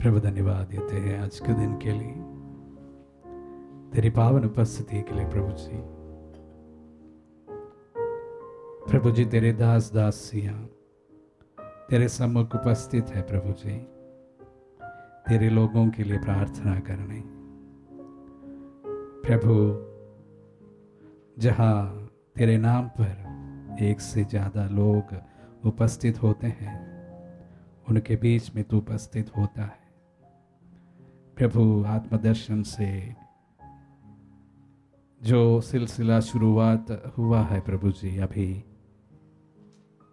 प्रभु धन्यवाद देते हैं आज के दिन के लिए, तेरी पावन उपस्थिति के लिए। प्रभु जी तेरे दास दासियां तेरे सम्मुख उपस्थित है। प्रभु जी तेरे लोगों के लिए प्रार्थना करने। प्रभु जहां तेरे नाम पर एक से ज्यादा लोग उपस्थित होते हैं, उनके बीच में तू उपस्थित होता है। प्रभु आत्मदर्शन से जो सिलसिला शुरुआत हुआ है प्रभु जी, अभी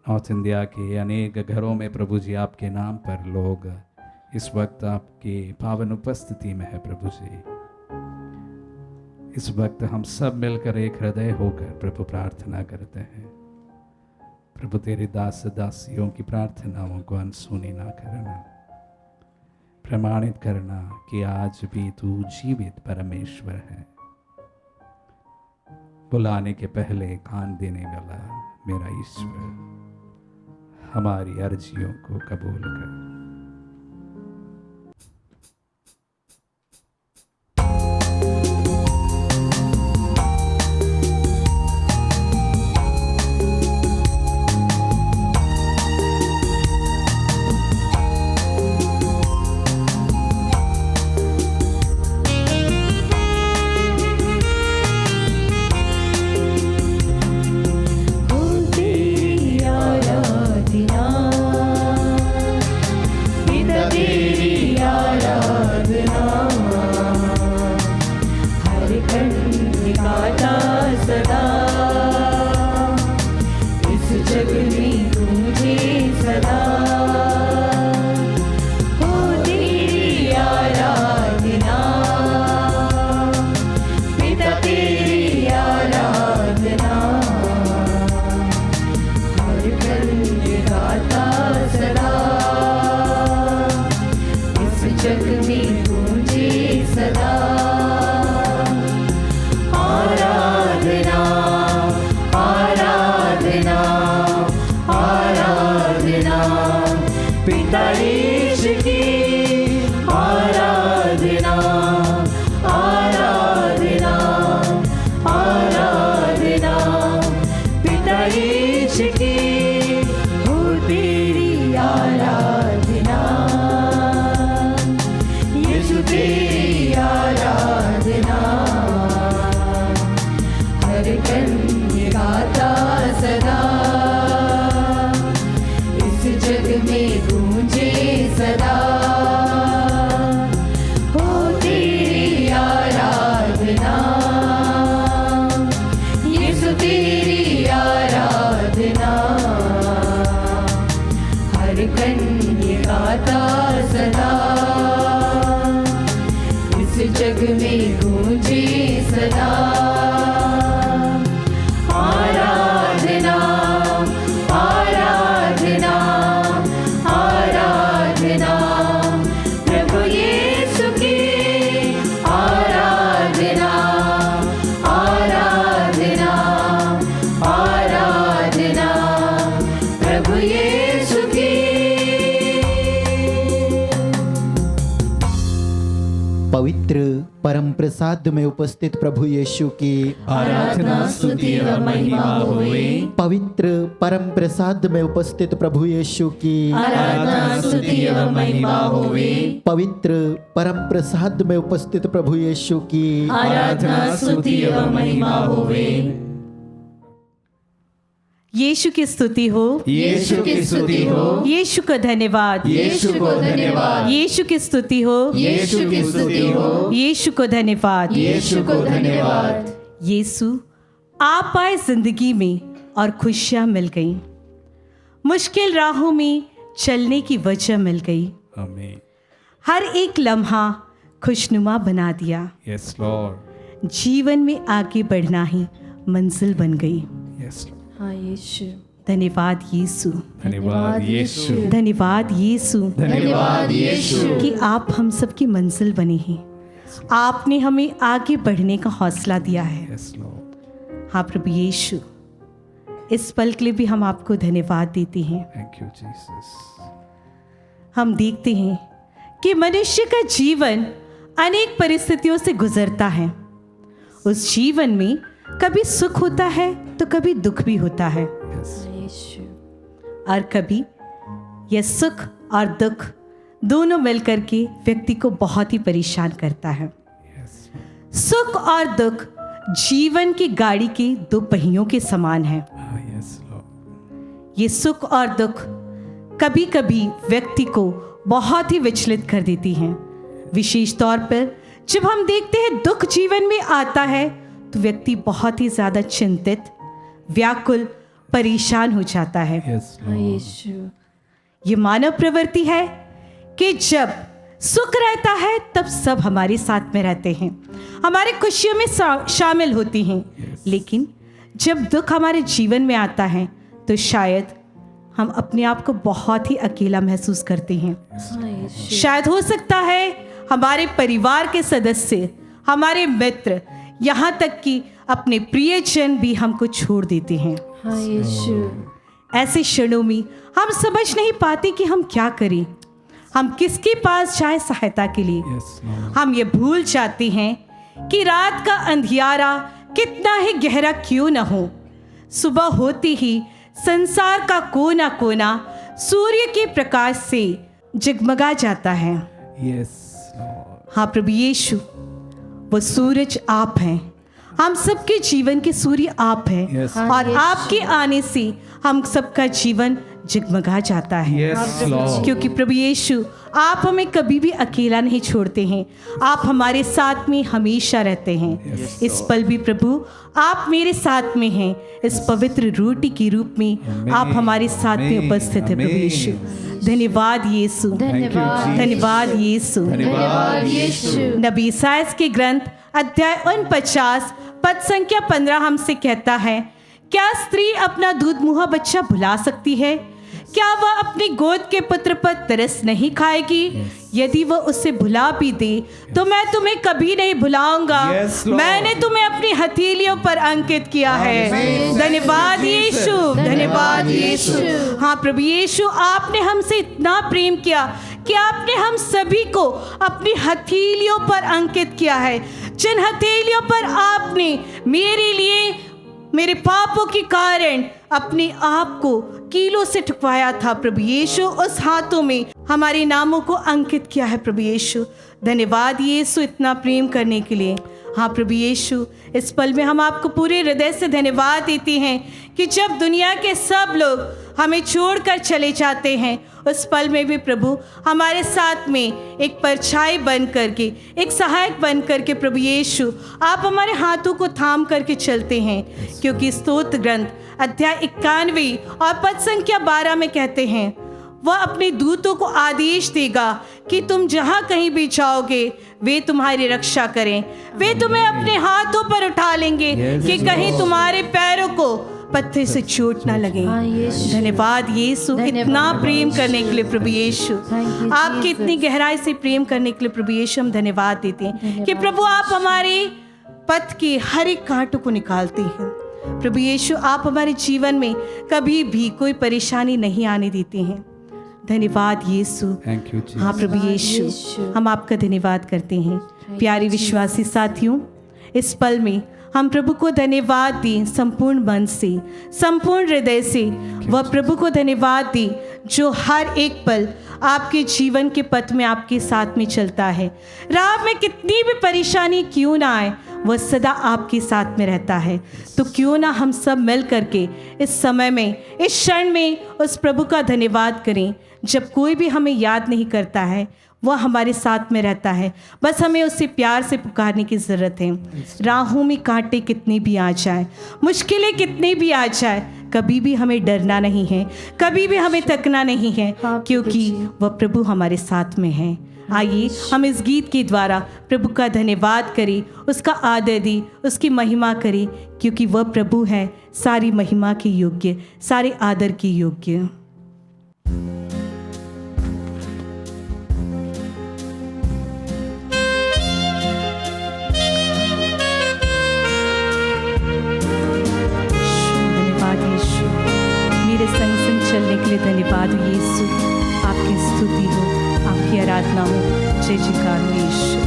नॉर्थ इंडिया के अनेक घरों में प्रभु जी आपके नाम पर लोग इस वक्त आपकी पावन उपस्थिति में है। प्रभु जी इस वक्त हम सब मिलकर एक हृदय होकर प्रभु प्रार्थना करते हैं। प्रभु तेरे दास दासियों की प्रार्थनाओं को अनसुनी ना करना, प्रमाणित करना कि आज भी तू जीवित परमेश्वर है। बुलाने के पहले कान देने वाला मेरा ईश्वर, हमारी अर्जियों को कबूल कर। परम प्रसाद में उपस्थित प्रभु यीशु की आराधना स्तुति और महिमा होवे। पवित्र परम प्रसाद में उपस्थित प्रभु यीशु की आराधना स्तुति और महिमा होवे। पवित्र परम प्रसाद में उपस्थित प्रभु यीशु की आराधना स्तुति और महिमा होवे। यीशु की स्तुति हो, यीशु की स्तुति हो, यीशु को धन्यवाद, यीशु को धन्यवाद, यीशु की स्तुति हो, यीशु की स्तुति हो, यीशु को धन्यवाद, यीशु को धन्यवाद। यीशु आप आए जिंदगी में और खुशियां मिल गई, मुश्किल राहों में चलने की वजह मिल गई। आमीन। हर एक लम्हा खुशनुमा बना दिया। Yes Lord. जीवन में आगे बढ़ना ही मंजिल बन गई। Yes Lord. हाँ यीशु, धन्यवाद यीशु, धन्यवाद यीशु, धन्यवाद यीशु, धन्यवाद यीशु कि आप हम सब की मंजिल बने हैं। आपने हमें आगे बढ़ने का हौसला दिया है। Yes Lord. हाँ प्रभु यीशु, इस पल के लिए भी हम आपको धन्यवाद देते हैं। Thank you Jesus. हम देखते हैं कि मनुष्य का जीवन अनेक परिस्थितियों से गुजरता है। उस जीवन में कभी सुख होता है तो कभी दुख भी होता है, और कभी यह सुख और दुख दोनों मिलकर के व्यक्ति को बहुत ही परेशान करता है। सुख और दुख जीवन की गाड़ी के दो पहियों के समान है। ये सुख और दुख कभी कभी व्यक्ति को बहुत ही विचलित कर देती हैं। विशेष तौर पर जब हम देखते हैं दुख जीवन में आता है तो व्यक्ति बहुत ही ज़्यादा चिंतित, व्याकुल, परेशान हो जाता है। ये मानव प्रवृत्ति है कि जब सुख रहता है तब सब हमारे साथ में रहते हैं, हमारे खुशियों में शामिल होती हैं। लेकिन जब दुख हमारे जीवन में आता है तो शायद हम अपने आप को बहुत ही अकेला महसूस करते हैं। शायद हो सकता है हमारे परिवार के सदस्य, हमारे मित्र, यहाँ तक कि अपने प्रियजन भी हमको छोड़ देते हैं। ऐसे क्षणों में हम समझ नहीं पाते कि हम क्या करें, हम किसके पास जाए सहायता के लिए। हम ये भूल जाते हैं कि रात का अंधियारा कितना ही गहरा क्यों न हो, सुबह होते ही संसार का कोना कोना सूर्य के प्रकाश से जगमगा जाता है। हाँ प्रभु यीशु, वो सूरज आप हैं, हम सबके जीवन के सूर्य आप हैं। और आपके आने से हम सबका जीवन जगमगा जाता है। क्योंकि प्रभु यीशु, आप हमें कभी भी अकेला नहीं छोड़ते हैं, आप हमारे साथ में हमेशा रहते हैं। इस पल भी प्रभु आप मेरे साथ में हैं, इस पवित्र रोटी के रूप में आप हमारे साथ में उपस्थित है। प्रभु यीशु, धन्यवाद यीशु, धन्यवाद यीशु। नबी इसायाह के ग्रंथ अध्याय 49 पद संख्या 15 हमसे कहता है, क्या स्त्री अपना दूध मुहा बच्चा भुला सकती है? क्या वह अपनी गोद के पुत्र पर तरस नहीं खाएगी? यदि वह उसे भुला भी दे तो मैं तुम्हें कभी नहीं भुलाऊंगा। मैंने तुम्हें अपनी हथेलियों पर अंकित किया है। धन्यवाद यीशु, धन्यवाद यीशु। हाँ प्रभु यीशु, आपने हमसे इतना प्रेम किया कि आपने हम सभी को अपनी हथेलियों पर अंकित किया है। जिन हथेलियों पर आपने मेरे लिए, मेरे पापों के कारण अपने आप को कीलों से ठुकवाया था प्रभु यीशु, उस हाथों में हमारे नामों को अंकित किया है प्रभु यीशु। धन्यवाद यीशु इतना प्रेम करने के लिए। हाँ प्रभु यीशु, इस पल में हम आपको पूरे हृदय से धन्यवाद देते हैं कि जब दुनिया के सब लोग हमें छोड़कर चले जाते हैं, उस पल में भी प्रभु हमारे साथ में एक परछाई बन करके, एक सहायक बन करके प्रभु यीशु आप हमारे हाथों को थाम करके चलते हैं। क्योंकि स्तोत्र ग्रंथ अध्याय 91 और पद संख्या 12 में कहते हैं, वह अपने दूतों को आदेश देगा कि तुम जहाँ कहीं भी जाओगे वे तुम्हारी रक्षा करें, वे तुम्हें अपने हाथों पर उठा लेंगे कि कहीं तुम्हारे पैरों को पत्थर से चोट ना लगे। धन्यवाद यीशु इतना प्रेम करने के लिए प्रभु यीशु, आपकी इतनी गहराई से प्रेम करने के लिए प्रभु यीशु हम धन्यवाद देते हैं कि प्रभु आप हमारे पथ के हर एक कांटों को निकालते हैं। प्रभु यीशु, आप हमारे जीवन में कभी भी कोई परेशानी नहीं आने देते हैं। धन्यवाद यीशु। हाँ प्रभु यीशु, हम आपका धन्यवाद करते हैं। प्यारे विश्वासी साथियों, इस पल में हम प्रभु को धन्यवाद दें संपूर्ण मन से, संपूर्ण हृदय से। वह प्रभु को धन्यवाद दें जो हर एक पल आपके जीवन के पथ में आपके साथ में चलता है। राह में कितनी भी परेशानी क्यों ना आए, वह सदा आपके साथ में रहता है। तो क्यों ना हम सब मिल करके इस समय में, इस क्षण में उस प्रभु का धन्यवाद करें। जब कोई भी हमें याद नहीं करता है, वह हमारे साथ में रहता है। बस हमें उससे प्यार से पुकारने की ज़रूरत है। राहों में कांटे कितने भी आ जाए, मुश्किलें कितनी भी आ जाए, कभी भी हमें डरना नहीं है, कभी भी हमें थकना नहीं है, क्योंकि वह प्रभु हमारे साथ में है। आइए हम इस गीत के द्वारा प्रभु का धन्यवाद करें, उसका आदर दें, उसकी महिमा करें, क्योंकि वह प्रभु है सारी महिमा के योग्य, सारे आदर के योग्य। मेरे संग संग चलने के लिए धन्यवाद यीशु। आपकी स्तुति हो, आपकी आराधना हो। जय जयकार हो यीशु।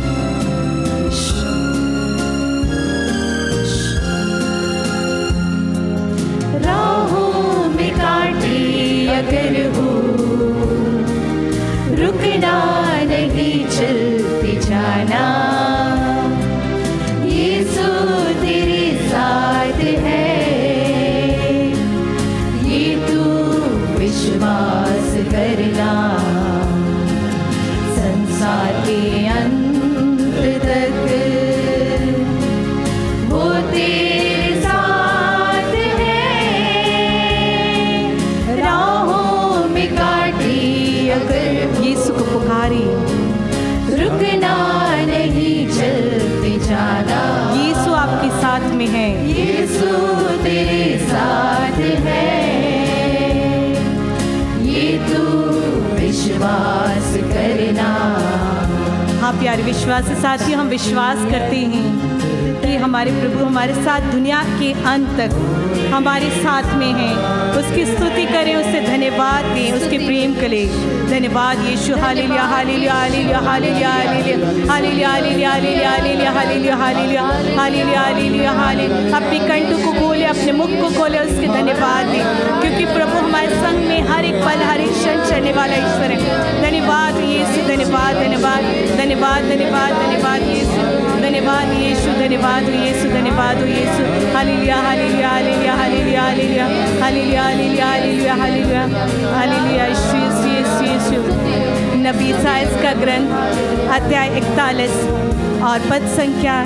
राहों में कांटे अगर हो, रुकना नहीं, चलते जाना। यीशु तेरे साथ है, ये तू विश्वास करना। संसार के अंत तक वो तेरे साथ है। राहों में कांटे अगर यीशु को पुकारी, रुकना नहीं, चलते जाना। यीशु आपके साथ में है। यीशु तेरे साथ है, ये तू विश्वास करना। हाँ प्यारे विश्वासी साथियों, हम विश्वास करते हैं कि हमारे प्रभु हमारे साथ दुनिया के अंत तक हमारे साथ में हैं। उसकी स्तुति करें, उससे धन्यवाद दें, उसके प्रेम के लिए धन्यवाद Yeshu. Hallelujah hallelujah hallelujah hallelujah hallelujah hallelujah hallelujah hallelujah hallelujah hallelujah hallelujah hallelujah. अपने कंठ को खोले, अपने मुख को खोले, उसके धन्यवाद दें, क्योंकि प्रभु हमारे संग में हर एक पल हर एक क्षण चलने वाला ईश्वर है। धन्यवाद यीशु, धन्यवाद धन्यवाद धन्यवाद धन्यवाद धन्यवाद यीशु, धन्यवाद यीशु, धन्यवाद यीशु, धन्यवाद Yeshu. Hallelujah hallelujah hallelujah hallelujah hallelujah hallelujah hallelujah hallelujah hallelujah hallelujah Yeshu Yeshu Yeshu. नबी इसायाह का ग्रंथ अध्याय 41 और पद संख्या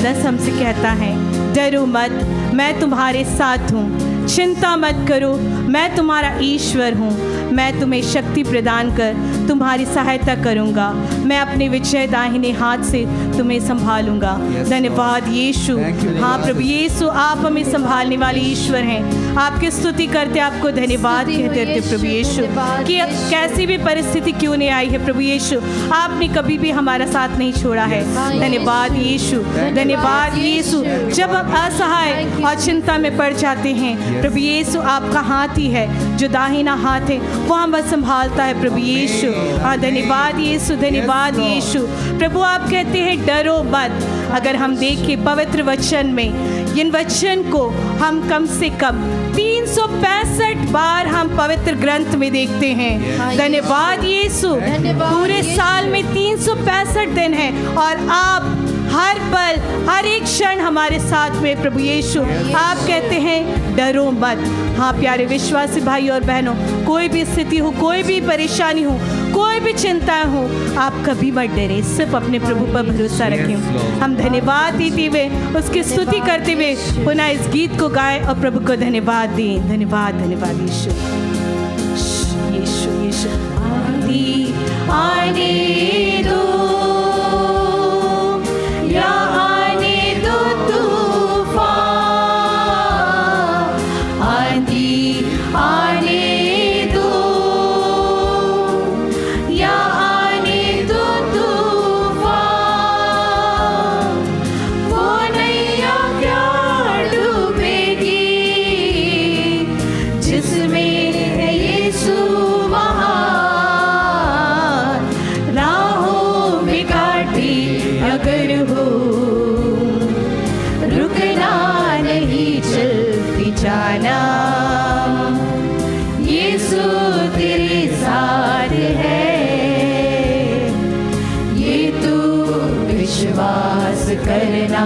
10 हमसे कहता है, डरो मत, मैं तुम्हारे साथ हूँ, चिंता मत करो, मैं तुम्हारा ईश्वर हूँ, मैं तुम्हें शक्ति प्रदान कर तुम्हारी सहायता करूँगा, मैं अपने विजय दाहिने हाथ से तुम्हें संभालूंगा। धन्यवाद यीशु। हाँ प्रभु यीशु, आप हमें संभालने वाले ईश्वर हैं। आपकी स्तुति करते, आपको धन्यवाद कहते रहते प्रभु यीशु, कि कैसी भी परिस्थिति क्यों नहीं आई है प्रभु यीशु, आपने कभी भी हमारा साथ नहीं छोड़ा है। धन्यवाद यीशु, धन्यवाद यीशु। जब हम असहाय और चिंता में पड़ जाते हैं प्रभु यीशु, आपका हाथ ही है जो दाहिना हाथ है, वो हमें संभालता है प्रभु यीशु। हाँ धन्यवाद यीशु, धन्यवाद यीशु। प्रभु आप कहते हैं डरो मत। अगर हम देखें पवित्र वचन में, इन वचन को हम कम से कम 365 बार हम पवित्र ग्रंथ में देखते हैं। धन्यवाद यीशु। पूरे साल में 365 दिन हैं और आप हर पल हर एक क्षण हमारे साथ में प्रभु यीशु। आप कहते हैं डरो मत। हाँ प्यारे विश्वासी भाई और बहनों, कोई भी स्थिति हो, कोई भी परेशानी हो, कोई भी चिंता हो, आप कभी मत डरे, सिर्फ अपने प्रभु पर भरोसा रखें। हम धन्यवाद देते हुए, उसकी स्तुति करते हुए पुनः इस गीत को गाएं और प्रभु को धन्यवाद दें। धन्यवाद धन्यवाद यीशु यीशु यीशु। आंधी आने दो या आने दो तूफान, आंधी आने दो या आने दो तूफान, वो नैया क्या डूबेगी जिसमें है यीशु महान। राहों में कांटे अगर हो, रुकना नहीं, चलती जाना। यीशु तेरे साथ है, ये तू विश्वास करना।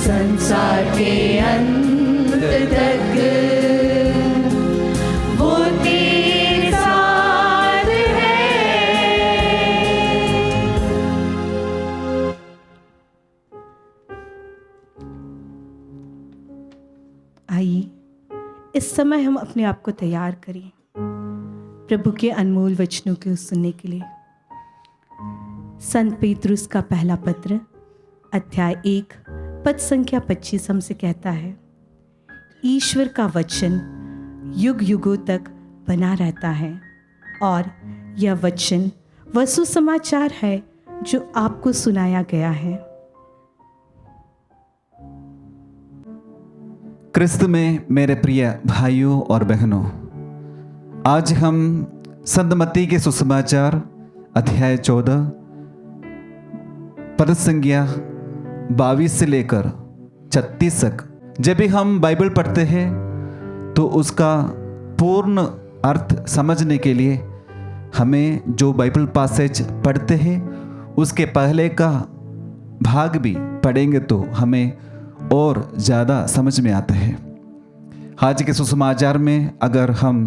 संसार के अंत तक वो तेरे साथ है। आइए इस समय हम अपने आप को तैयार करें प्रभु के अनमोल वचनों को सुनने के लिए। संत पेतरुस का पहला पत्र अध्याय 1 पद संख्या 25 हमसे कहता है, ईश्वर का वचन युग युगों तक बना रहता है और यह वचन वह सुसमाचार है जो आपको सुनाया गया है। क्रिस्त में मेरे प्रिय भाइयों और बहनों, आज हम संत मत्ती के सुसमाचार अध्याय 14 पद संख्या 22 से लेकर 36 तक जब भी हम बाइबल पढ़ते हैं तो उसका पूर्ण अर्थ समझने के लिए हमें जो बाइबल पैसेज पढ़ते हैं उसके पहले का भाग भी पढ़ेंगे तो हमें और ज़्यादा समझ में आता है। आज के सुसमाचार में अगर हम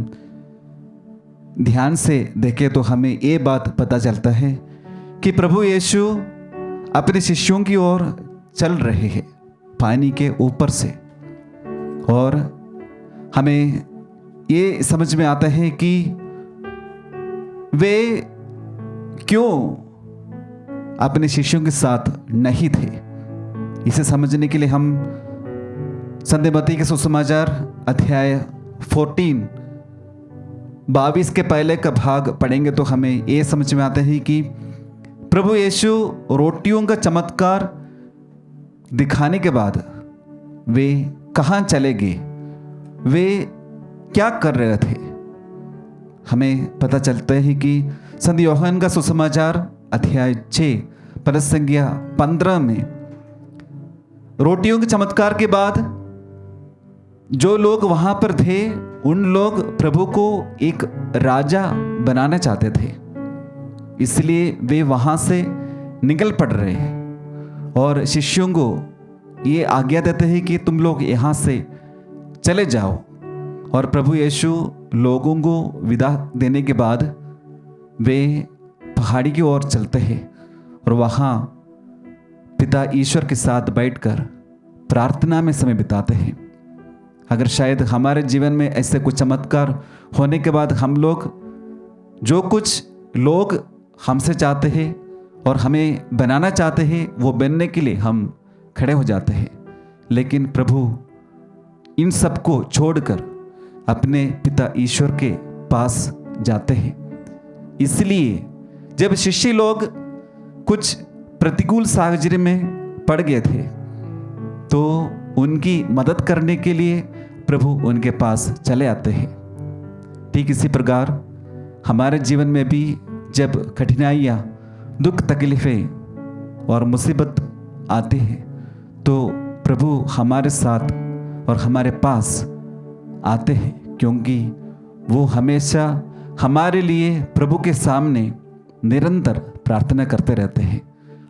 ध्यान से देखें तो हमें ये बात पता चलता है कि प्रभु यीशु अपने शिष्यों की ओर चल रहे हैं पानी के ऊपर से, और हमें ये समझ में आता है कि वे क्यों अपने शिष्यों के साथ नहीं थे। इसे समझने के लिए हम संत मत्ती के सुसमाचार अध्याय 14 22 के पहले का भाग पढ़ेंगे तो हमें ये समझ में आता है कि प्रभु यीशु रोटियों का चमत्कार दिखाने के बाद वे कहाँ चले गए, वे क्या कर रहे थे। हमें पता चलता है कि संत यूहन्ना का सुसमाचार अध्याय 6 पद संख्या 15 में रोटियों के चमत्कार के बाद जो लोग वहां पर थे उन लोग प्रभु को एक राजा बनाना चाहते थे, इसलिए वे वहां से निकल पड़ रहे हैं और शिष्यों को ये आज्ञा देते हैं कि तुम लोग यहाँ से चले जाओ। और प्रभु यीशु लोगों को विदा देने के बाद वे पहाड़ी की ओर चलते हैं और वहाँ पिता ईश्वर के साथ बैठकर प्रार्थना में समय बिताते हैं। अगर शायद हमारे जीवन में ऐसे कुछ चमत्कार होने के बाद हम लोग जो कुछ लोग हमसे चाहते हैं और हमें बनाना चाहते हैं वो बनने के लिए हम खड़े हो जाते हैं, लेकिन प्रभु इन सब को छोड़कर अपने पिता ईश्वर के पास जाते हैं। इसलिए जब शिष्य लोग कुछ प्रतिकूल साहचर्य में पड़ गए थे तो उनकी मदद करने के लिए प्रभु उनके पास चले आते हैं। ठीक इसी प्रकार हमारे जीवन में भी जब कठिनाइयाँ, दुख, तकलीफें और मुसीबत आती हैं तो प्रभु हमारे साथ और हमारे पास आते हैं, क्योंकि वो हमेशा हमारे लिए प्रभु के सामने निरंतर प्रार्थना करते रहते हैं।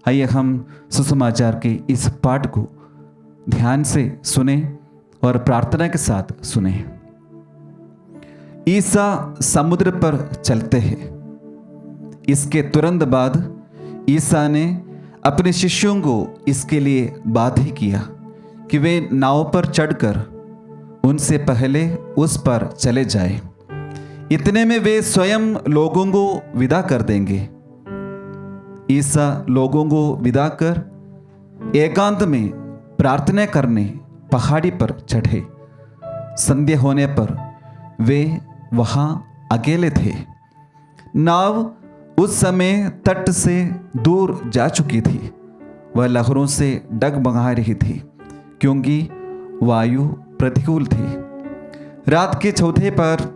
आइए हम सुसमाचार के इस पाठ को ध्यान से सुने और प्रार्थना के साथ सुने। ईसा समुद्र पर चलते हैं। इसके तुरंत बाद ईसा ने अपने शिष्यों को इसके लिए बात ही किया कि वे नाव पर चढ़कर उनसे पहले उस पर चले जाए। इतने में वे स्वयं लोगों को विदा कर देंगे। ईसा लोगों को विदा कर एकांत में प्रार्थना करने पहाड़ी पर चढ़े। संध्या होने पर वे वहां अकेले थे। नाव उस समय तट से दूर जा चुकी थी। वह लहरों से डगमगा रही थी क्योंकि वायु प्रतिकूल थी। रात के चौथे पर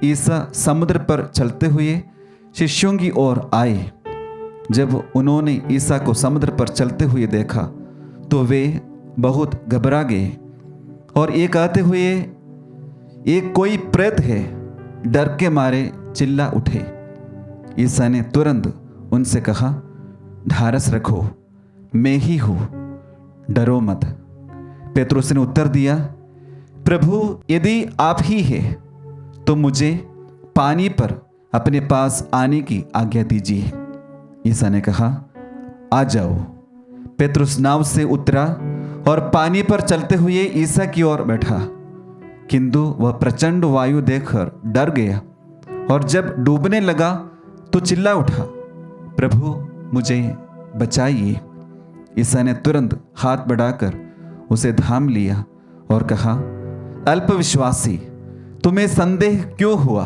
ईसा समुद्र पर चलते हुए शिष्यों की ओर आए। जब उन्होंने ईसा को समुद्र पर चलते हुए देखा तो वे बहुत घबरा गए और ये कहते हुए एक कोई प्रेत है, डर के मारे चिल्ला उठे। ईसा ने तुरंत उनसे कहा, ढारस रखो, मैं ही हूँ, डरो मत। पेतरुस ने उत्तर दिया, प्रभु यदि आप ही हैं तो मुझे पानी पर अपने पास आने की आज्ञा दीजिए। ईसा ने कहा, आ जाओ। पेतरुस नाव से उतरा और पानी पर चलते हुए ईसा की ओर बैठा, किंतु वह प्रचंड वायु देखकर डर गया और जब डूबने लगा तो चिल्ला उठा, प्रभु मुझे बचाइए। ईसा ने तुरंत हाथ बढ़ाकर उसे थाम लिया और कहा, अल्पविश्वासी, तुम्हें संदेह क्यों हुआ?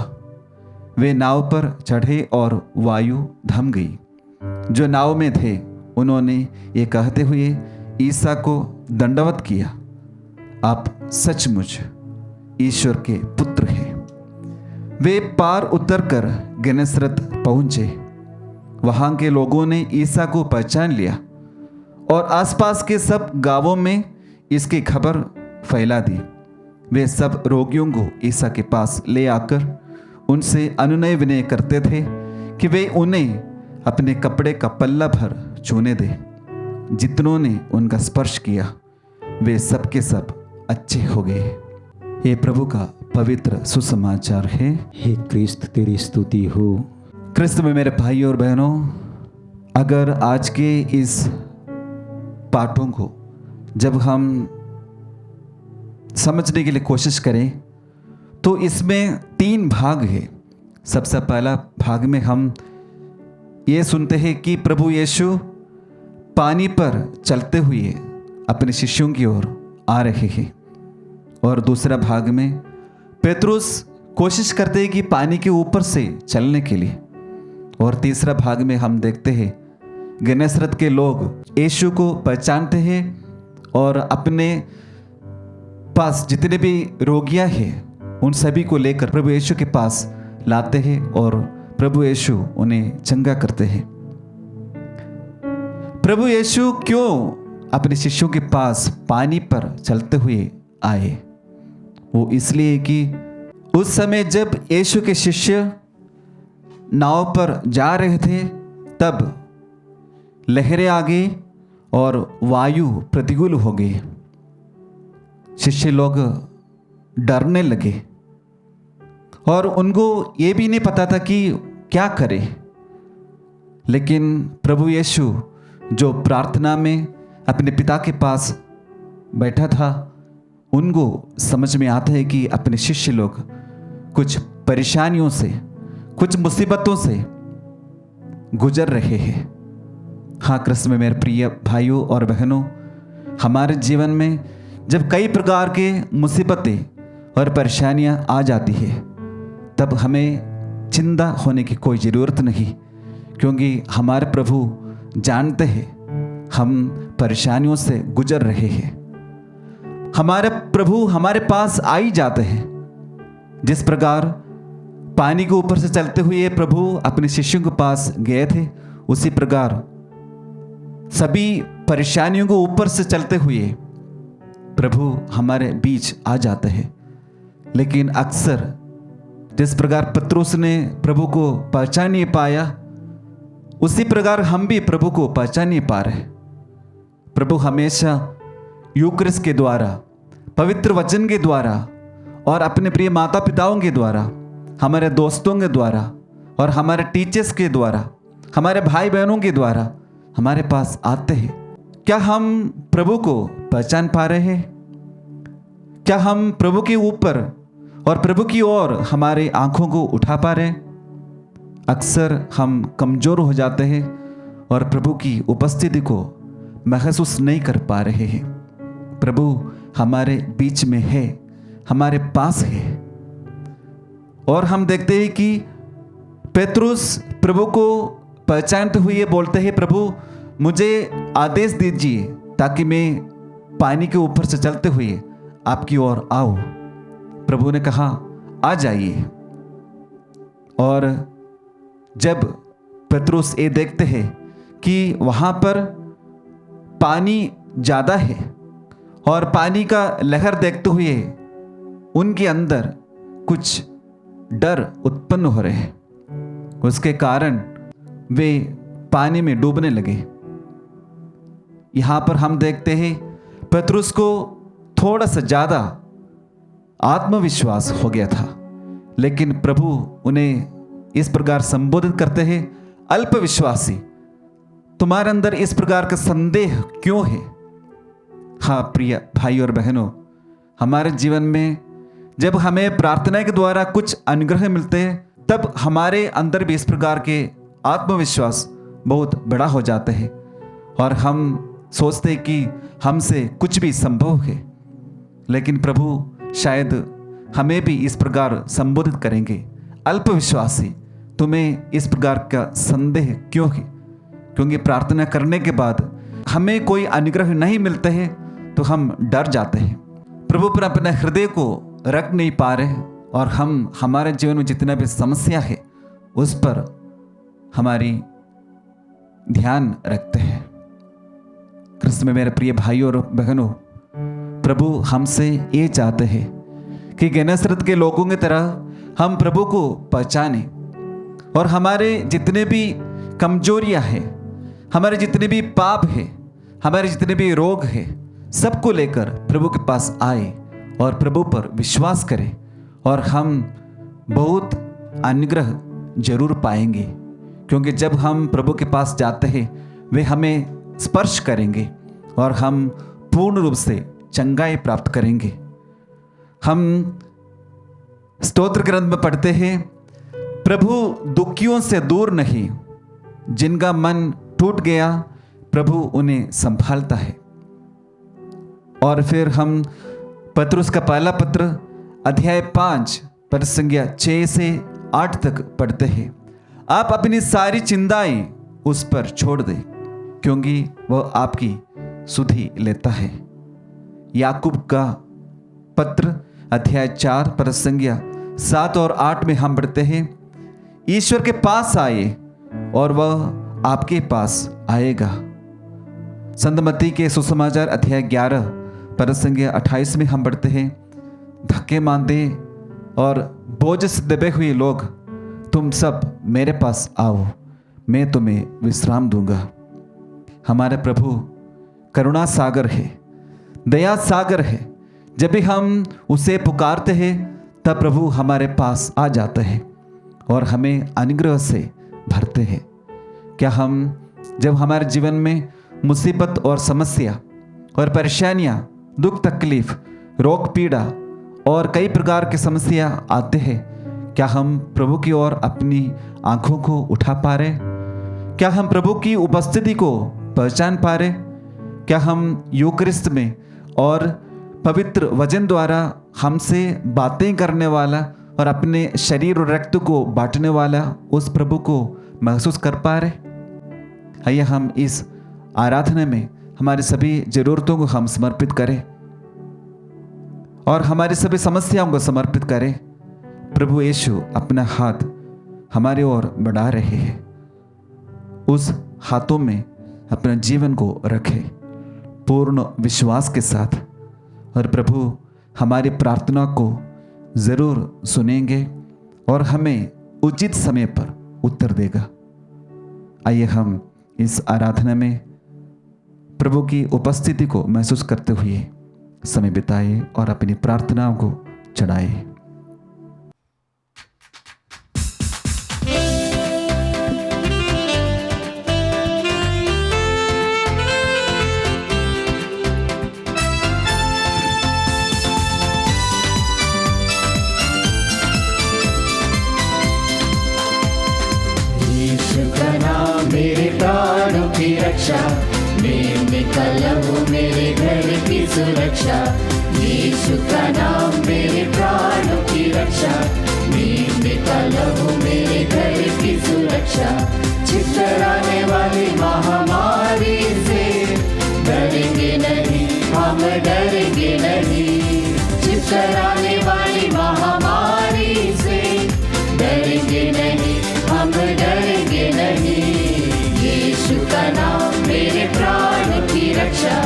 वे नाव पर चढ़े और वायु थम गई। जो नाव में थे उन्होंने ये कहते हुए ईसा को दंडवत किया, आप सचमुच ईश्वर के पुत्र हैं। वे पार उतरकर गेनेसरत पहुंचे। वहां के लोगों ने ईसा को पहचान लिया और आसपास के सब गांवों में इसकी खबर फैला दी। वे सब रोगियों को ईसा के पास ले आकर उनसे अनुनय विनय करते थे कि वे उन्हें अपने कपड़े का पल्ला भर छूने दे। जितनों ने उनका स्पर्श किया वे सब के सब अच्छे हो गए। ये प्रभु का पवित्र सुसमाचार है। हे क्रिस्त तेरी स्तुति हो। क्रिस्त में मेरे भाई और बहनों, अगर आज के इस पाठों को जब हम समझने के लिए कोशिश करें तो इसमें 3 भाग है। सबसे पहला भाग में हम ये सुनते हैं कि प्रभु यीशु पानी पर चलते हुए अपने शिष्यों की ओर आ रहे हैं, और दूसरा भाग में पेतरुस कोशिश करते हैं कि पानी के ऊपर से चलने के लिए, और तीसरा भाग में हम देखते हैं गेनेसरत के लोग यीशु को पहचानते हैं और अपने पास जितने भी रोगियां हैं उन सभी को लेकर प्रभु यीशु के पास लाते हैं और प्रभु यीशु उन्हें चंगा करते हैं। प्रभु यीशु क्यों अपने शिष्यों के पास पानी पर चलते हुए आए? वो इसलिए कि उस समय जब यीशु के शिष्य नाव पर जा रहे थे तब लहरें आ गई और वायु प्रतिकूल हो गई। शिष्य लोग डरने लगे और उनको ये भी नहीं पता था कि क्या करें। लेकिन प्रभु यीशु जो प्रार्थना में अपने पिता के पास बैठा था, उनको समझ में आता है कि अपने शिष्य लोग कुछ परेशानियों से, कुछ मुसीबतों से गुजर रहे हैं। हाँ, कृष्ण में मेरे प्रिय भाइयों और बहनों, हमारे जीवन में जब कई प्रकार के मुसीबतें और परेशानियां आ जाती है तब हमें चिंता होने की कोई ज़रूरत नहीं, क्योंकि हमारे प्रभु जानते हैं हम परेशानियों से गुजर रहे हैं। हमारे प्रभु हमारे पास आ ही जाते हैं। जिस प्रकार पानी के ऊपर से चलते हुए प्रभु अपने शिष्यों के पास गए थे, उसी प्रकार सभी परेशानियों को ऊपर से चलते हुए प्रभु हमारे बीच आ जाते हैं। लेकिन अक्सर जिस प्रकार पतरस ने प्रभु को पहचान नहीं पाया, उसी प्रकार हम भी प्रभु को पहचान नहीं पा रहे। प्रभु हमेशा यूक्रिस्ट के द्वारा, पवित्र वचन के द्वारा और अपने प्रिय माता पिताओं के द्वारा, हमारे दोस्तों के द्वारा और हमारे टीचर्स के द्वारा, हमारे भाई बहनों के द्वारा हमारे पास आते हैं। क्या हम प्रभु को पहचान पा रहे हैं? क्या हम प्रभु के ऊपर और प्रभु की ओर हमारे आंखों को उठा पा रहे हैं? अक्सर हम कमजोर हो जाते हैं और प्रभु की उपस्थिति को महसूस नहीं कर पा रहे हैं। प्रभु हमारे बीच में है, हमारे पास है। और हम देखते हैं कि पेतरुस प्रभु को पहचानते हुए बोलते हैं, प्रभु मुझे आदेश दीजिए ताकि मैं पानी के ऊपर से चलते हुए आपकी ओर आऊं। प्रभु ने कहा, आ जाइए। और जब पेतरुस ये देखते हैं कि वहां पर पानी ज़्यादा है और पानी का लहर देखते हुए उनके अंदर कुछ डर उत्पन्न हो रहे हैं, उसके कारण वे पानी में डूबने लगे। यहां पर हम देखते हैं पेतरुस को थोड़ा सा ज़्यादा आत्मविश्वास हो गया था, लेकिन प्रभु उन्हें इस प्रकार संबोधित करते हैं, अल्पविश्वासी, तुम्हारे अंदर इस प्रकार का संदेह क्यों है? हाँ प्रिय भाई और बहनों, हमारे जीवन में जब हमें प्रार्थना के द्वारा कुछ अनुग्रह मिलते हैं तब हमारे अंदर भी इस प्रकार के आत्मविश्वास बहुत बड़ा हो जाता है और हम सोचते हैं कि हमसे कुछ भी संभव है। लेकिन प्रभु शायद हमें भी इस प्रकार संबोधित करेंगे, अल्पविश्वासी, तुम्हें इस प्रकार का संदेह क्यों है? क्योंकि प्रार्थना करने के बाद हमें कोई अनुग्रह नहीं मिलते हैं तो हम डर जाते हैं, प्रभु पर अपने हृदय को रख नहीं पा रहे और हम हमारे जीवन में जितना भी समस्या है उस पर हमारी ध्यान रखते हैं। कृष्ण में मेरे प्रिय भाइयों और बहनों, प्रभु हमसे ये चाहते हैं कि गेनेसरत के लोगों की तरह हम प्रभु को पहचाने और हमारे जितने भी कमजोरियां हैं, हमारे जितने भी पाप हैं, हमारे जितने भी रोग हैं, सबको लेकर प्रभु के पास आए और प्रभु पर विश्वास करें और हम बहुत अनुग्रह जरूर पाएंगे। क्योंकि जब हम प्रभु के पास जाते हैं वे हमें स्पर्श करेंगे और हम पूर्ण रूप से चंगाई प्राप्त करेंगे। हम स्तोत्र ग्रंथ में पढ़ते हैं, प्रभु दुखियों से दूर नहीं, जिनका मन टूट गया प्रभु उन्हें संभालता है। और फिर हम पत्रुस का पहला पत्र अध्याय 5 पद संख्या 6 से 8 तक पढ़ते हैं, आप अपनी सारी चिंताएं उस पर छोड़ दें क्योंकि वह आपकी सुधि लेता है। याकूब का पत्र अध्याय 4 पद संख्या 7 और 8 में हम पढ़ते हैं, ईश्वर के पास आए और वह आपके पास आएगा। संत मत्ती के सुसमाचार अध्याय 11 पद संख्या 28 में हम पढ़ते हैं, धक्के मारते और बोझ से दबे हुए लोग, तुम सब मेरे पास आओ, मैं तुम्हें विश्राम दूंगा। हमारे प्रभु करुणा सागर है, दया सागर है। जब भी हम उसे पुकारते हैं तब प्रभु हमारे पास आ जाते हैं और हमें अनुग्रह से भरते हैं। क्या हम जब हमारे जीवन में मुसीबत और समस्या और परेशानियां, दुख तकलीफ, रोग पीड़ा और कई प्रकार की समस्या आते हैं, क्या हम प्रभु की ओर अपनी आंखों को उठा पा रहे? क्या हम प्रभु की उपस्थिति को पहचान पा रहे? क्या हम यूकरिस्त में और पवित्र वचन द्वारा हमसे बातें करने वाला और अपने शरीर और रक्त को बांटने वाला उस प्रभु को महसूस कर पा रहे? आइए हम इस आराधना में हमारी सभी जरूरतों को हम समर्पित करें और हमारी सभी समस्याओं को समर्पित करें। प्रभु यीशु अपना हाथ हमारे ओर बढ़ा रहे हैं, उस हाथों में अपने जीवन को रखें पूर्ण विश्वास के साथ और प्रभु हमारी प्रार्थना को ज़रूर सुनेंगे और हमें उचित समय पर उत्तर देगा। आइए हम इस आराधना में प्रभु की उपस्थिति को महसूस करते हुए समय बिताए और अपनी प्रार्थनाओं को चढ़ाए। मेरे प्राणों की रक्षा, मैं निकल हूँ मेरे घर की सुरक्षा। यीशु का नाम मेरे प्राणों की रक्षा, मैं निकल हूँ मेरे घर की सुरक्षा। छितराने वाली महामारी से डरेंगे नहीं, हम डरेंगे नहीं। छितराने वाली महामारी से डरेंगे नहीं, हम डरेंगे नहीं। यीशु का नाम मेरे प्राण की रक्षा,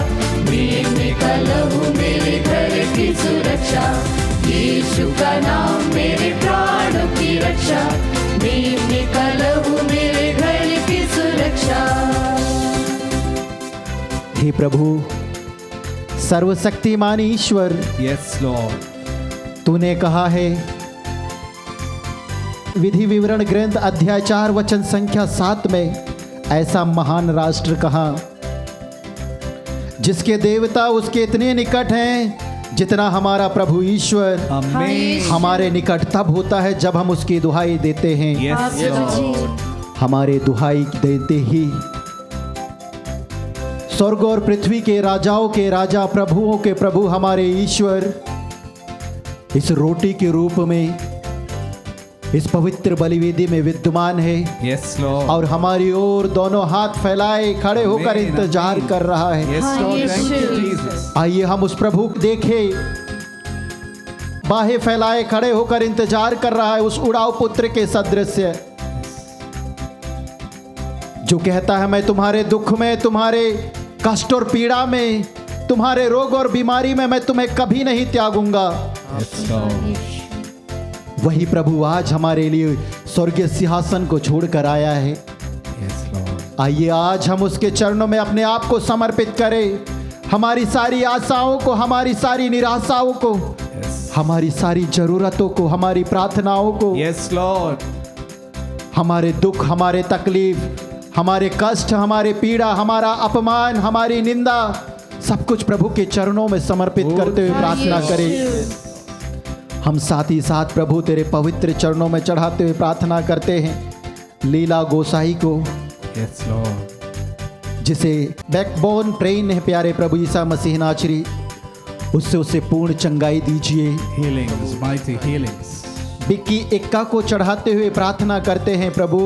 मैं निकल हूँ मेरे घर की सुरक्षा। यीशु का नाम मेरे प्राण की रक्षा, मैं निकल हूँ मेरे घर की सुरक्षा। हे प्रभु सर्वशक्तिमान ईश्वर, यस लॉर्ड, तूने कहा है विधि विवरण ग्रंथ अध्याय 4 वचन संख्या 7 में, ऐसा महान राष्ट्र कहाँ जिसके देवता उसके इतने निकट हैं जितना हमारा प्रभु ईश्वर हमारे निकट तब होता है जब हम उसकी दुहाई देते हैं। यस लॉर्ड, हमारे दुहाई देते ही स्वर्ग और पृथ्वी के राजाओं के राजा, प्रभुओं के प्रभु हमारे ईश्वर इस रोटी के रूप में इस पवित्र बलिवेदी में विद्यमान है। यस लॉर्ड, और हमारी ओर दोनों हाथ फैलाए खड़े होकर इंतजार कर रहा है। Yes Lord, thank you Jesus. आइए हम उस प्रभु को देखें, बाहें फैलाए खड़े होकर इंतजार कर रहा है उस उड़ाऊ पुत्र के सदृश। जो कहता है मैं तुम्हारे दुख में, तुम्हारे कष्ट और पीड़ा में, तुम्हारे रोग और बीमारी में मैं तुम्हें कभी नहीं त्यागूंगा। Yes, Lord. वही प्रभु आज हमारे लिए स्वर्गीय सिंहासन को छोड़कर आया है। Yes, Lord. आइए आज हम उसके चरणों में अपने आप को समर्पित करें, हमारी सारी आशाओं को, हमारी सारी निराशाओं को, Yes. हमारी सारी जरूरतों को, हमारी प्रार्थनाओं को, Yes, Lord. हमारे दुख, हमारे तकलीफ, हमारे कष्ट, हमारे पीड़ा, हमारा अपमान, हमारी निंदा, सब कुछ प्रभु के चरणों में समर्पित करते हुए प्रार्थना करें। हम साथ ही साथ प्रभु तेरे पवित्र चरणों में चढ़ाते हुए प्रार्थना करते हैं लीला गोसाई को, Yes, Lord. जिसे बैकबोन ट्रेन है प्यारे प्रभु ईसा मसीह नाचरी, उससे उसे पूर्ण चंगाई दीजिए। Healings, mighty healings. Bikki Ekka को चढ़ाते हुए प्रार्थना करते हैं प्रभु,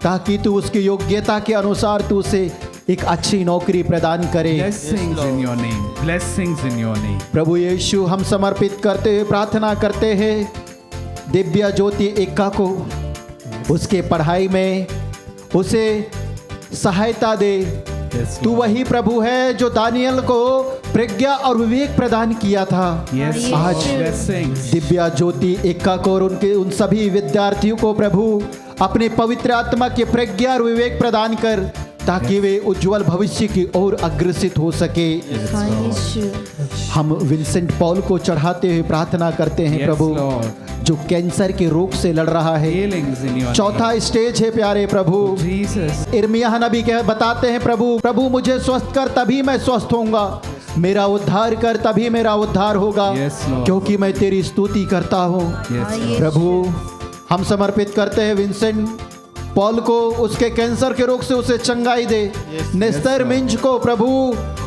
ताकि तू उसकी योग्यता के अनुसार तू उसे एक अच्छी नौकरी प्रदान करे। Blessings in your name. Blessings in your name. प्रभु यीशु हम समर्पित करते हुए प्रार्थना करते हैं दिव्या ज्योति एक्का को, उसके पढ़ाई में उसे सहायता दे। Yes, तू Lord. वही प्रभु है जो दानियल को प्रज्ञा और विवेक प्रदान किया था। Yes, आज Lord. Blessings. दिव्या ज्योति एक्का को और उन सभी विद्यार्थियों को प्रभु अपने पवित्र आत्मा की प्रज्ञा और विवेक प्रदान कर, ताकि वे उज्जवल भविष्य की ओर अग्रसित हो सके। हम विंसेंट पॉल को चढ़ाते हुए प्रार्थना करते हैं Yes, प्रभु, Lord. जो कैंसर के रोग से लड़ रहा है। Healings in your चौथा name. स्टेज है प्यारे प्रभु। Jesus. इर्मिया नबी कह बताते हैं प्रभु मुझे स्वस्थ कर तभी मैं स्वस्थ होऊंगा, मेरा उद्धार कर तभी मेरा उद्धार होगा, Yes, Lord. क्योंकि मैं तेरी स्तुति करता हूँ। Yes, Lord. प्रभु हम समर्पित करते हैं विंसेंट पॉल को, उसके कैंसर के रोग से उसे चंगाई दे। नेस्तर मिंज को प्रभु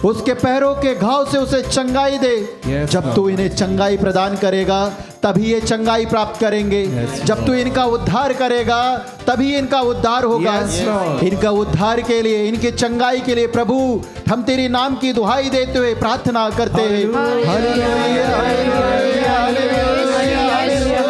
उसके पैरों के घाव से उसे चंगाई दे। Yes, जब तू इन्हें चंगाई प्रदान करेगा तभी ये चंगाई प्राप्त करेंगे। Yes, जब तू इनका उद्धार करेगा तभी इनका उद्धार होगा। Yes, Lord. इनका उद्धार के लिए, इनके चंगाई के लिए प्रभु हम तेरे नाम की दुहाई देते हुए प्रार्थना करते हैं। Hallelujah. Hallelujah, hallelujah, hallelujah.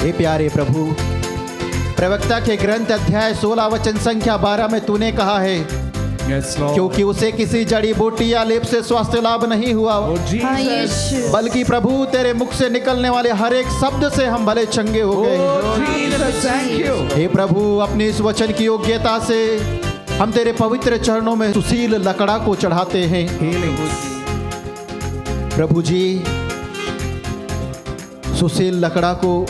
हे प्यारे प्रभु, प्रवक्ता के ग्रंथ अध्याय 16 वचन संख्या 12 में तूने कहा है, Yes, Lord. क्योंकि उसे किसी जड़ी बूटी या लेप से स्वास्थ्य लाभ नहीं हुआ, Oh, Jesus. बल्कि प्रभु तेरे मुख से निकलने वाले हर एक शब्द से हम भले चंगे हो गए। Oh, Jesus, thank you. हे प्रभु, अपनी इस वचन की योग्यता से हम तेरे पवित्र चरणों में सुशील लकड़ा को चढ़ाते हैं। Healings. प्रभु जी, सुशील लकड़ा को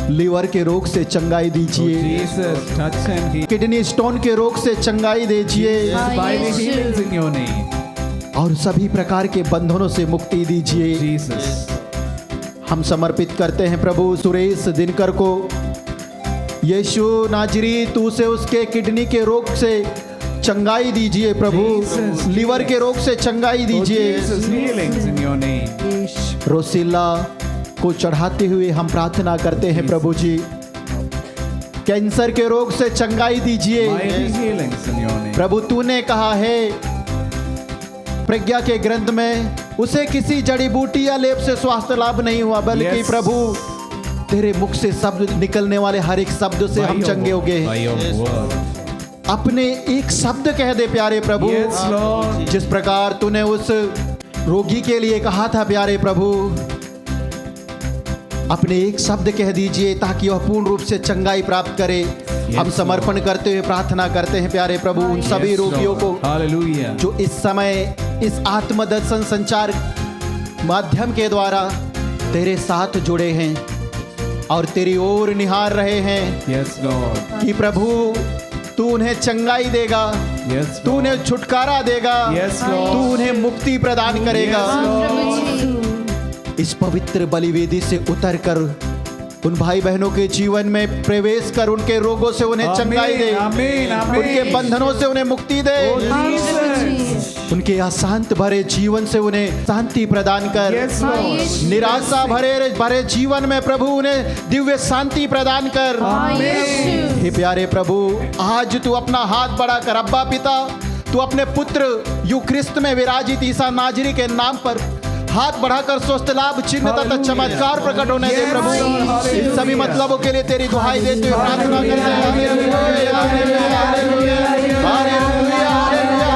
लीवर के रोग से चंगाई Oh, दीजिए, Jesus, touch and heal. Kidney stone के रोग से चंगाई दीजिए, By the healings in your name. और सभी प्रकार के बंधनों से मुक्ति दीजिए। Jesus. हम समर्पित करते हैं प्रभु सुरेश दिनकर को। यीशु नाजरी, तू से उसके किडनी के रोग से चंगाई दीजिए प्रभु, Jesus. लीवर के रोग से चंगाई Oh, दीजिए। Jesus, healings in your name. रोसिल्ला को चढ़ाते हुए हम प्रार्थना करते हैं प्रभु जी, कैंसर के रोग से चंगाई दीजिए। Mighty healings in your name. प्रभु तूने कहा है प्रज्ञा के ग्रंथ में, उसे किसी जड़ी बूटी या लेप से स्वास्थ्य लाभ नहीं हुआ, बल्कि Yes. प्रभु तेरे मुख से शब्द निकलने वाले हर एक शब्द से हम चंगे हो गए। By your word. अपने एक शब्द कह दे प्यारे प्रभु, Yes, Lord. जिस प्रकार तूने उस रोगी के लिए कहा था प्यारे प्रभु, अपने एक शब्द कह दीजिए ताकि वह पूर्ण रूप से चंगाई प्राप्त करे। हम समर्पण करते हुए प्रार्थना करते हैं प्यारे प्रभु उन सभी रोगियों को हालेलुया, जो इस समय इस आत्मदर्शन संचार माध्यम के द्वारा तेरे साथ जुड़े हैं और तेरी ओर निहार रहे हैं। यस लॉर्ड, कि प्रभु तू उन्हें चंगाई देगा, यस तू उन्हें छुटकारा देगा, Yes, Lord. तू उन्हें मुक्ति प्रदान करेगा। इस पवित्र बलिवेदी से उतरकर उन भाई बहनों के जीवन में प्रवेश कर उनके रोगों से उन्हें चंगाई दे, आमीन, आमीन। उनके बंधनों से उन्हें मुक्ति दे, उनके अशांत भरे जीवन से उन्हें शांति प्रदान कर, Yes, Lord. निराशा भरे जीवन में प्रभु उन्हें दिव्य शांति प्रदान कर। हे प्यारे प्रभु, आज तू अपना हाथ बढ़ाकर अब्बा पिता, तू अपने पुत्र यू ख्रिस्त में विराजित ईसा नाजरी के नाम पर हाथ बढ़ाकर स्वस्थ लाभ चिन्ह तथा चमत्कार प्रकट होने दे प्रभु। इन सभी मतलबों के लिए तेरी दुहाई देते हुए प्रार्थना करते हैं। Hallelujah, hallelujah, hallelujah, hallelujah, hallelujah,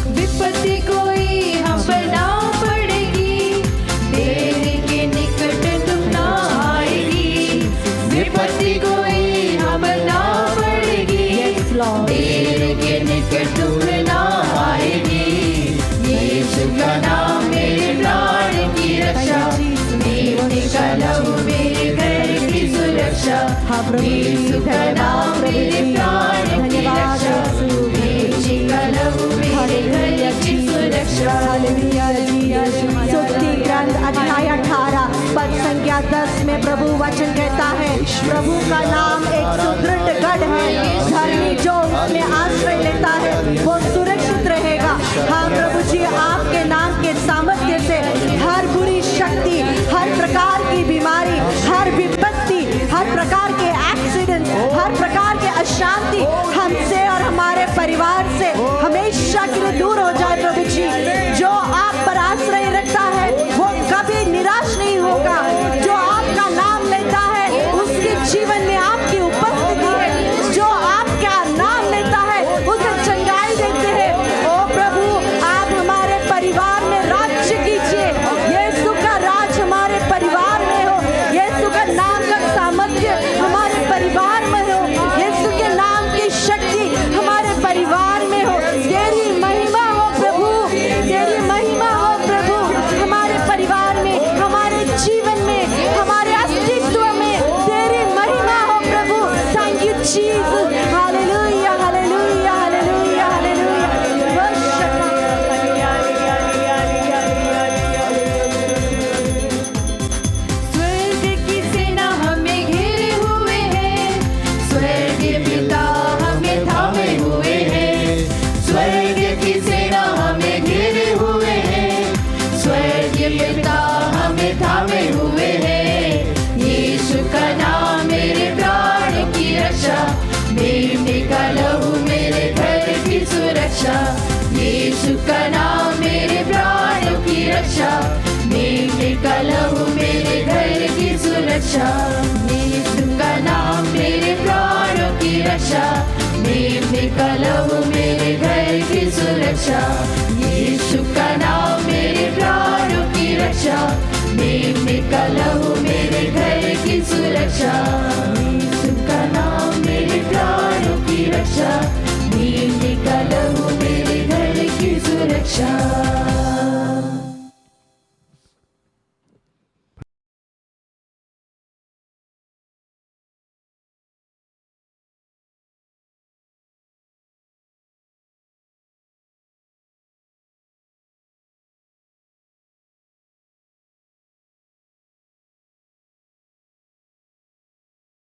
विपत्ति कोई हम पर ना पड़ेगी, तेरे के निकट तुम ना आएगी। विपत्ति कोई हम पर ना पड़ेगी, तेरे के निकट तुम ना आएगी। यीशु का नाम मेरे प्राण की रक्षा, मेरे का लहू मेरे घर की सुरक्षा। यीशु का नाम मेरे प्राण की रक्षा, मेरे का लहू मेरे घर की सुरक्षा। स्तुति ग्रंथ अध्याय 18 पद संख्या 10 में प्रभु वचन कहता है, प्रभु का नाम एक सुदृढ़ गढ़ है, धर्मी जो उसमें आश्रय लेता है वो सुरक्षित रहेगा। हाँ प्रभु जी, आपके नाम के सामर्थ्य से हर बुरी शक्ति, हर प्रकार की बीमारी, हर विपत्ति, हर प्रकार के एक्सीडेंट, हर प्रकार के अशांति हमसे और हमारे परिवार से हमेशा के लिए दूर हो जाए। प्रभु जी, जो आप पर आश्रय रखता है वो कभी निराश नहीं होगा। जो आपका नाम लेता है उसके जीवन में आपकी उपस्थिति है। जो आपका नाम लेता है उसे चंगाई देते हैं। ओ प्रभु, आप हमारे परिवार में राज्य कीजिए। यीशु का राज हमारे परिवार में हो, यीशु का नाम का सामर्थ्य हमारे परिवार में हो, यीशु के नाम की शक्ति हमारे परिवार में हो। तेरी महिमा हो प्रभु, तेरी महिमा हो प्रभु, हमारे परिवार में, हमारे जीवन में, हमारे अस्तित्व में तेरी महिमा हो प्रभु। Thank you Jesus, hallelujah, hallelujah, hallelujah, स्वर्ग की सेना हमें घेरे हुए है, स्वर्ग पिता हमें थामे हुए हैं। स्वर्ग की सेना हमें घेरे हुए हैं, स्वर्ग पिता हमें थामे हुए हैं। यीशु का नाम मेरे प्राण की रक्षा, मेरे का लहू मेरे घर की सुरक्षा। यीशु का नाम मेरे प्राण की रक्षा, मेरे का लहू मेरे घर की सुरक्षा। यीशु का नाम मेरे प्राणों की रक्षा, मेरे का लहू मेरे घर की सुरक्षा। यीशु का नाम मेरे प्राणों की रक्षा, मेरे का लहू मेरे घर की सुरक्षा। यीशु का नाम मेरे प्राणों की रक्षा, मेरे का लहू मेरे घर की सुरक्षा।